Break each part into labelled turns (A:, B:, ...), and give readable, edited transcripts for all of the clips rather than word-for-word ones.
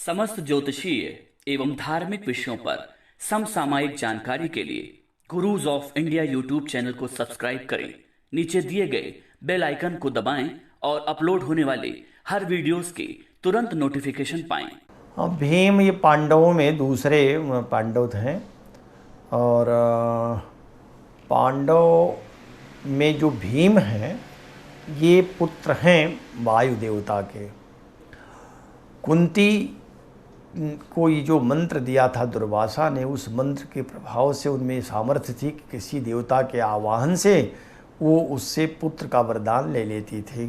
A: समस्त ज्योतिषीय एवं धार्मिक विषयों पर समसामयिक जानकारी के लिए gurus of India YouTube channel को सब्सक्राइब करें। नीचे दिए गए बेल आइकन को दबाएं और अपलोड होने वाले हर वीडियोस की तुरंत नोटिफिकेशन पाएं।
B: भीम ये पांडवों में दूसरे पांडव थे और पांडव में जो भीम हैं ये पुत्र हैं वायु देवता के। कुंती को ये जो मंत्र दिया था दुर्वासा ने, उस मंत्र के प्रभाव से उनमें सामर्थ्य थी कि किसी देवता के आवाहन से वो उससे पुत्र का वरदान ले लेती थी।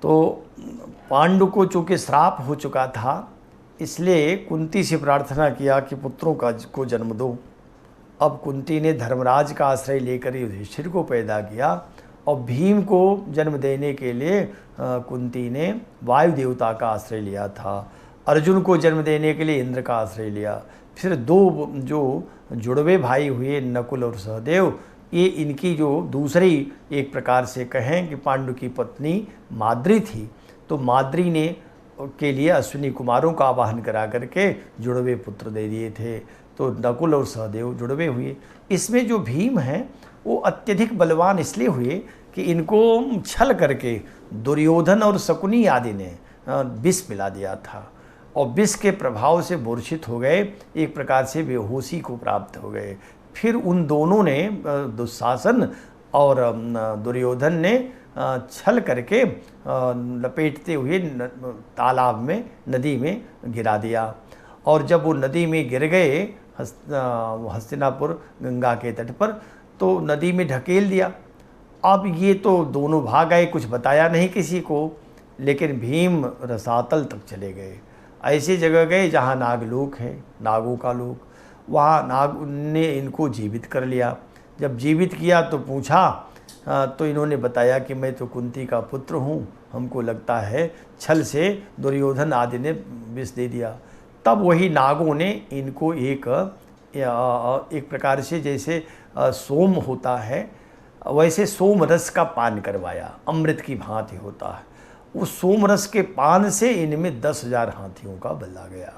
B: तो पांडु को चूँकि श्राप हो चुका था, इसलिए कुंती से प्रार्थना किया कि पुत्रों को जन्म दो। अब कुंती ने धर्मराज का आश्रय लेकर युधिष्ठिर को पैदा किया और भीम को जन्म देने के लिए कुंती ने वायु देवता का आश्रय लिया था। अर्जुन को जन्म देने के लिए इंद्र का आश्रय लिया। फिर दो जो जुड़वे भाई हुए नकुल और सहदेव, ये इनकी जो दूसरी एक प्रकार से कहें कि पांडु की पत्नी माद्री थी, तो माद्री ने के लिए अश्विनी कुमारों का आवाहन करा करके जुड़वे पुत्र दे दिए थे। तो नकुल और सहदेव जुड़वे हुए। इसमें जो भीम हैं वो अत्यधिक बलवान इसलिए हुए कि इनको छल करके दुर्योधन और शकुनी आदि ने विष पिला दिया था और विष के प्रभाव से मूर्छित हो गए, एक प्रकार से बेहोशी को प्राप्त हो गए। फिर उन दोनों ने, दुशासन और दुर्योधन ने छल करके लपेटते हुए तालाब में, नदी में गिरा दिया। और जब वो नदी में गिर गए हस्तिनापुर गंगा के तट पर, तो नदी में ढकेल दिया। अब ये तो दोनों भाग गए, कुछ बताया नहीं किसी को, लेकिन भीम रसातल तक चले गए। ऐसी जगह गए जहाँ नागलोक है, नागों का लोक। वहाँ नाग ने इनको जीवित कर लिया। जब जीवित किया तो पूछा, तो इन्होंने बताया कि मैं तो कुंती का पुत्र हूँ, हमको लगता है छल से दुर्योधन आदि ने विष दे दिया। तब वही नागों ने इनको एक प्रकार से जैसे सोम होता है वैसे सोम रस का पान करवाया, अमृत की भांति होता है। उस सोम रस के पान से इनमें 10,000 हाथियों का बल आ गया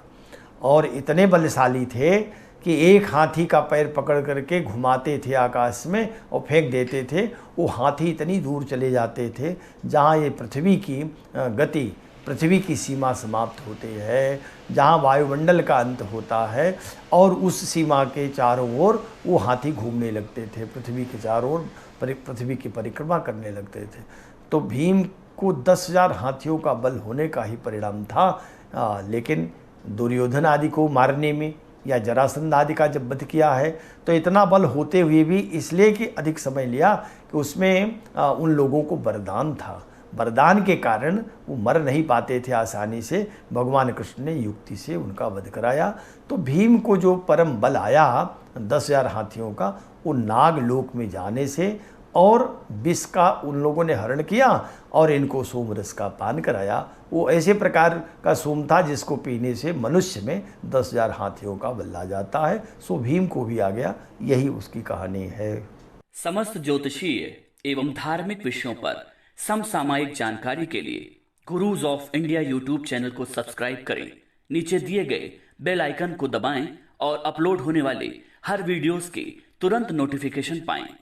B: और इतने बलशाली थे कि एक हाथी का पैर पकड़ करके घुमाते थे आकाश में और फेंक देते थे। वो हाथी इतनी दूर चले जाते थे जहाँ ये पृथ्वी की गति, पृथ्वी की सीमा समाप्त होती है, जहाँ वायुमंडल का अंत होता है, और उस सीमा के चारों ओर वो हाथी घूमने लगते थे, पृथ्वी के चारों ओर पृथ्वी की परिक्रमा करने लगते थे। तो भीम को 10,000 हाथियों का बल होने का ही परिणाम था। लेकिन दुर्योधन आदि को मारने में या जरासंध आदि का जब वध किया है तो इतना बल होते हुए भी इसलिए कि अधिक समय लिया कि उसमें उन लोगों को वरदान था। वरदान के कारण वो मर नहीं पाते थे आसानी से। भगवान कृष्ण ने युक्ति से उनका वध कराया। तो भीम को जो परम बल आया 10,000 हाथियों का, वो नागलोक में जाने से और विष का उन लोगों ने हरण किया और इनको सोमरस का पान कराया। वो ऐसे प्रकार का सोम था जिसको पीने से मनुष्य में 10,000 हाथियों का बल आ जाता है। सो भीम को भी आ गया, यही उसकी कहानी है।
A: समस्त ज्योतिषीय एवं धार्मिक विषयों पर समसामयिक जानकारी के लिए gurus of India YouTube channel को सब्सक्राइब करें। नीचे दिए गए बेल आइकन को दबाएं और अपलोड होने वाले हर वीडियोस की तुरंत नोटिफिकेशन पाएं।